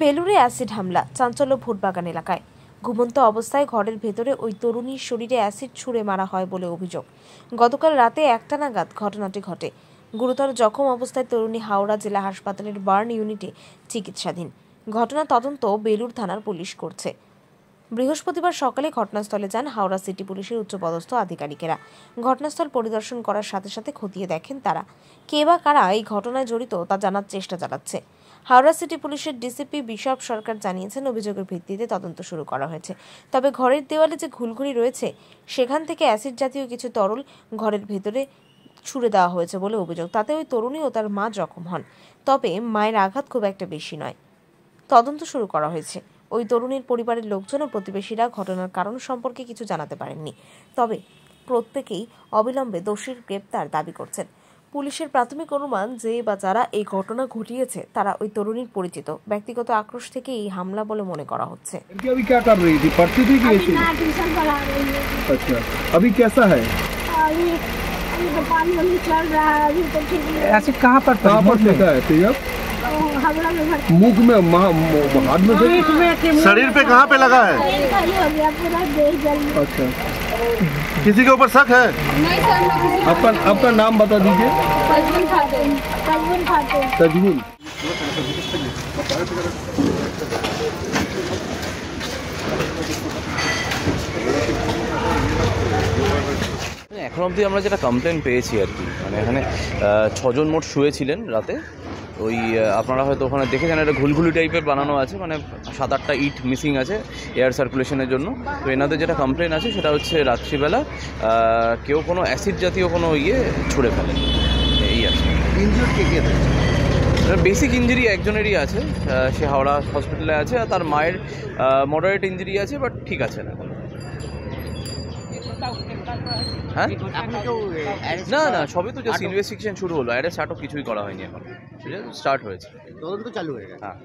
বেলুরে acid হামলা, চাঞ্চল্য ভোটবাগান এলাকায়। ঘুমন্ত অবস্থায় ঘরের ভেতরে ওই তরুণীর শরীরে অ্যাসিড ছুঁড়ে মারা হয় বলে অভিযোগ। গতকাল রাতে 1টা নাগাদ ঘটনাটি ঘটে। গুরুতর জখম অবস্থায় তরুণী হাওড়া জেলা হাসপাতালের বার্ন ইউনিটে চিকিৎসাধীন। ঘটনা তদন্ত বেলুর থানার পুলিশ করছে। বৃহস্পতিবার সকালে ঘটনাস্থলে যান হাওড়া সিটি পুলিশের উচ্চপদস্থ আধিকারিকেরা। ঘটনাস্থল পরিদর্শন করার সাথে সাথে খতিয়ে দেখেন তারা। কে বা কারা এই ঘটনায় জড়িত তা জানার চেষ্টা চালাচ্ছে। হাওড়া সিটি পুলিশের ডিসিপি বিশপ সরকার জানিয়েছেন, অভিযোগের ভিত্তিতে তদন্ত শুরু করা হয়েছে। তবে ঘরের দেওয়ালে যে ঘুলঘুড়ি রয়েছে সেখান থেকে অ্যাসিড জাতীয় কিছু তরল ঘরের ভেতরে ছুড়ে দেওয়া হয়েছে বলে অভিযোগ। তাতে ওই তরুণী ও তার মা জখম হন। তবে মায়ের আঘাত খুব একটা বেশি নয়। তদন্ত শুরু করা হয়েছে। ওই তরুণীর পরিবারের লোকজন ও প্রতিবেশীরা ঘটনার কারণ সম্পর্কে কিছু জানাতে পারেননি। তবে প্রত্যেকেই অবিলম্বে দোষীর গ্রেপ্তার দাবি করছেন। পুলিশের প্রাথমিক অনুমান, যে বা যারা এই ঘটনা ঘটিয়েছে তারা ওই তরুণীর পরিচিত। ব্যক্তিগত আক্রোশ থেকে এই হামলা বলে মনে करा হচ্ছে। अभी क्या कर रही थी? पढ़ती थी कि ऐसे? ट्यूशन पढ़ा रही है। अच्छा, अभी कैसा है? अभी तो पानी वानी चल रहा है, अभी तो ठीक है। ऐसे कहाँ पर फेंका है तेजब? हावड़ा में मुख में, हाथ में, शरीर पे कहाँ पे लगा है? हो गया पूरा देह जल। अच्छा, किसी के ऊपर शक है? नहीं सर, आपका नाम बता दीजिए। तजबुन खाते। तजबुन। এখন অবধি আমরা যেটা কমপ্লেন পেয়েছি আর কি, মানে এখানে 6 জন মোট শুয়েছিলেন রাতে। ওই আপনারা হয়তো ওখানে দেখেছেন, একটা ঘুলঘুলি টাইপের বানানো আছে, মানে 7-8টা ইট মিসিং আছে এয়ার সার্কুলেশনের জন্য। তো এনাদের যেটা কমপ্লেন আছে সেটা হচ্ছে রাত্রিবেলা কেউ কোনো অ্যাসিড জাতীয় কোনো ছুঁড়ে ফেলেন, এই আছে। বেসিক ইঞ্জুরি একজনেরই আছে, সে হাওড়া হসপিটালে আছে, আর তার মায়ের মডারেট ইঞ্জুরি আছে, বাট ঠিক আছে না। হ্যাঁ, না না, সবই তো জাস্ট ইনভেস্টিগেশন শুরু হলো, অ্যারেস্ট আটক কিছুই করা হয়নি, এখন স্টার্ট হয়েছে, তদন্ত চালু হয়ে গেছে। হ্যাঁ,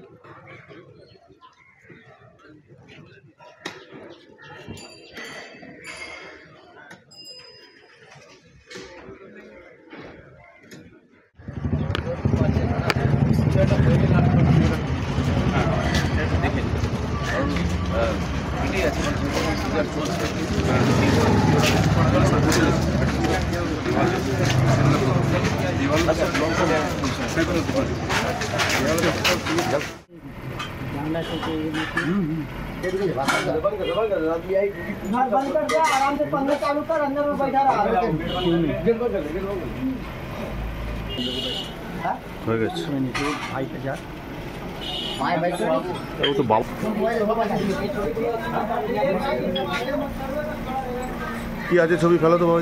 দেখেন এটাই আছে, आराम से पंखा चालू कर, अंदर में बैठा रहा। হয়ে গেছে। ও তো বাবা কি আছে, ছবি ফেলো তো বাবা।